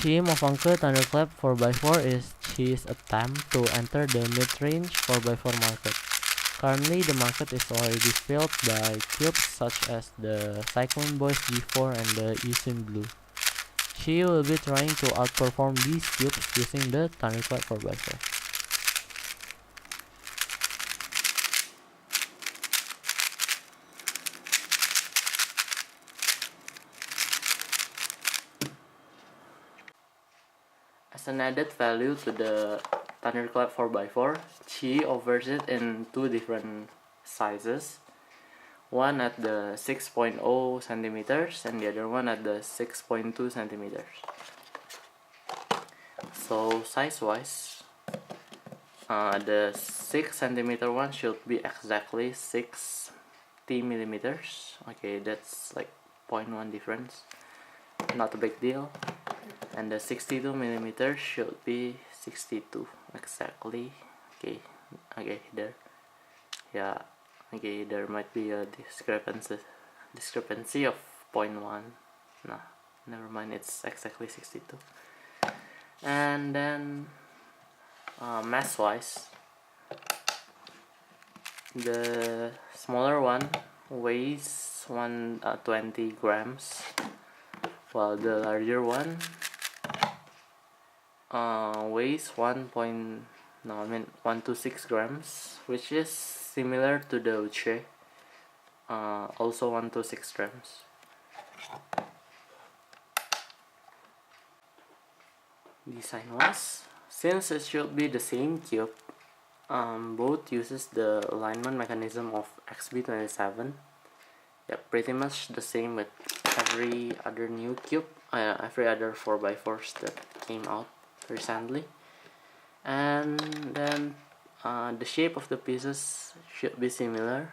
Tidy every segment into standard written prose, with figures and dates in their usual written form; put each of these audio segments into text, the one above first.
Qiyi Wuque Thunderclap 4x4 is Qiyi's attempt to enter the mid-range 4x4 market. Currently, the market is already filled by cubes such as the Cyclone Boys G4 and the Yusin Blue. Qiyi will be trying to outperform these cubes using the Thunderclap 4x4. As an added value to the Thunderclap 4x4, Qiyi offers it in two different sizes. One at the 6.0 centimeters and the other one at the 6.2 centimeters. So size-wise, the 6 centimeter one should be exactly 60 millimeters. Okay, that's like 0.1 difference. Not a big deal. And the 62 millimeters should be 62 exactly. Okay, there. Yeah, okay, there might be a discrepancy of 0.1. Nah, never mind, it's exactly 62. And then mass wise, the smaller one weighs 120 grams, while the larger one weighs 126 grams, which is similar to the Wuque, also 126 grams. Design wise, since it should be the same cube, both uses the alignment mechanism of XB27. Yeah, pretty much the same with every other new cube, every other 4x4s that came out recently. And then the shape of the pieces should be similar.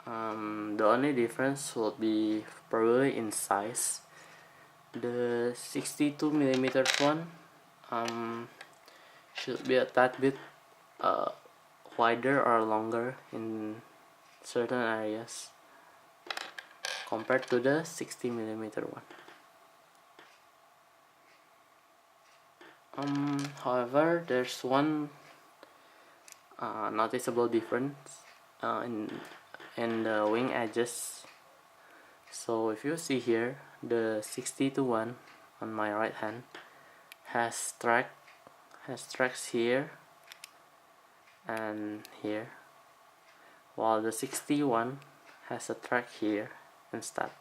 The only difference will be probably in size. The 62 millimeter one should be a tad bit wider or longer in certain areas compared to the 60 millimeter one. However, there's one noticeable difference in the wing edges. So if you see here, the 62 one on my right hand has tracks here and here, while the 61 has a track here instead.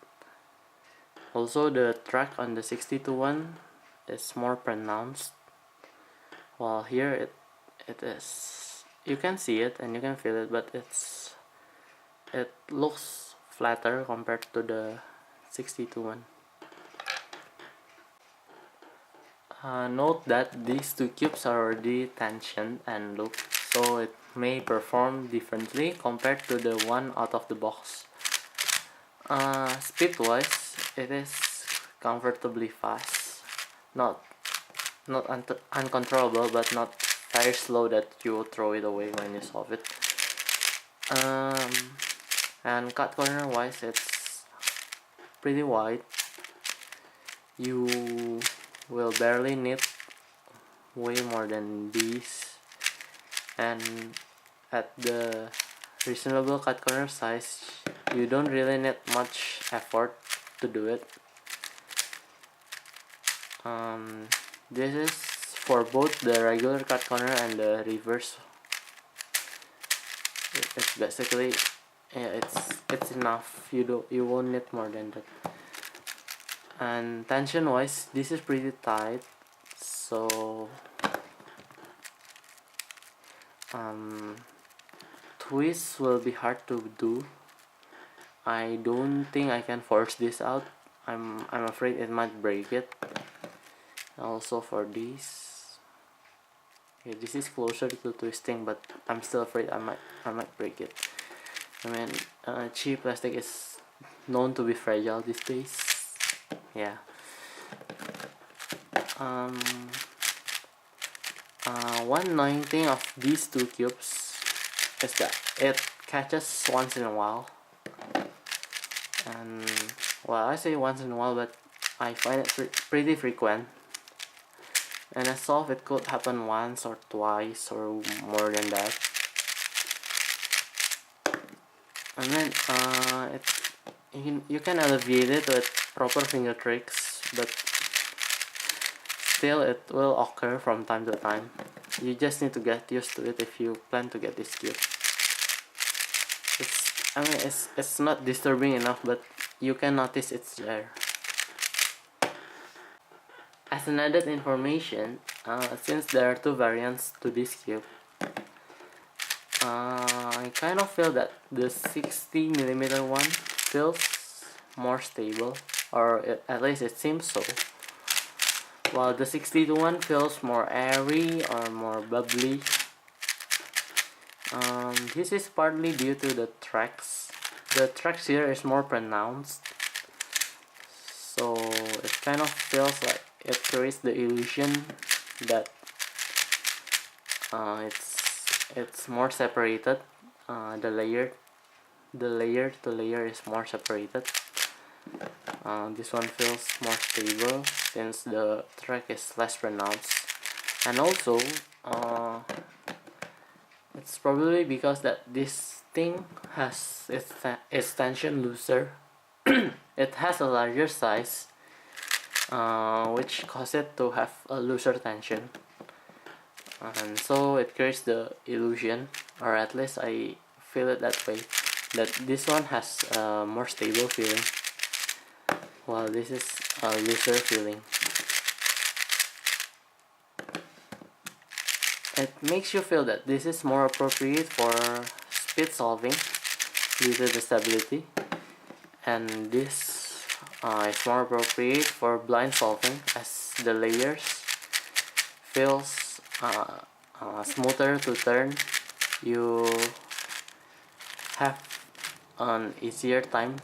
Also, the track on the 62 one is more pronounced, while here it is, you can see it and you can feel it, but it looks flatter compared to the 62 one. Note that these two cubes are already tensioned and looped, so it may perform differently compared to the one out of the box. Speed wise, it is comfortably fast, not uncontrollable, but not very slow that you will throw it away when you solve it. And cut corner wise, it's pretty wide. You will barely need way more than these, and at the reasonable cut corner size, you don't really need much effort to do it. This is for both the regular cut corner and the reverse. It's basically, yeah, it's enough. You won't need more than that. And tension wise, this is pretty tight, so twists will be hard to do. I don't think I can force this out. I'm afraid it might break it. Also for this, yeah, this is closer to twisting, but I'm still afraid I might break it. I mean, cheap plastic is known to be fragile these days. Yeah. One annoying thing of these two cubes is that it catches once in a while, and Well, I say once in a while, but I find it pretty frequent. And as solve, it could happen once or twice or more than that. And then you can alleviate it with proper finger tricks, but still it will occur from time to time. You just need to get used to it if you plan to get this cube. It's not disturbing enough, but you can notice it's there. As an added information, since there are two variants to this cube, I kind of feel that the 60mm one feels more stable, or at least it seems so, while the 62 one feels more airy or more bubbly. This is partly due to the tracks. The tracks here is more pronounced, so it kind of feels like it creates the illusion that it's more separated. The layer to layer is more separated. This one feels more stable since the track is less pronounced, and also it's probably because that this thing has its tension looser. It has a larger size, which causes it to have a looser tension, and so it creates the illusion, or at least I feel it that way, that this one has a more stable feeling, while this is a looser feeling. It makes you feel that this is more appropriate for speed solving due to the stability, and this is more appropriate for blind solving as the layers feels smoother to turn. You have an easier time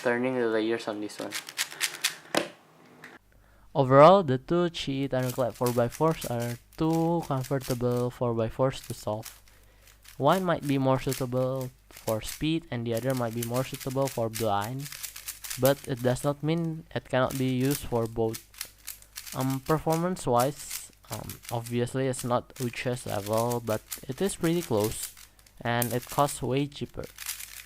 turning the layers on this one. Overall, the two Qiyi Thunderclap 4x4s are two comfortable 4x4s to solve. One might be more suitable for speed and the other might be more suitable for blind, but it does not mean it cannot be used for both. Performance wise, obviously it's not Wuque's level, but it is pretty close and it costs way cheaper,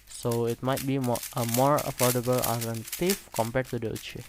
so it might be a more affordable alternative compared to the Wuque.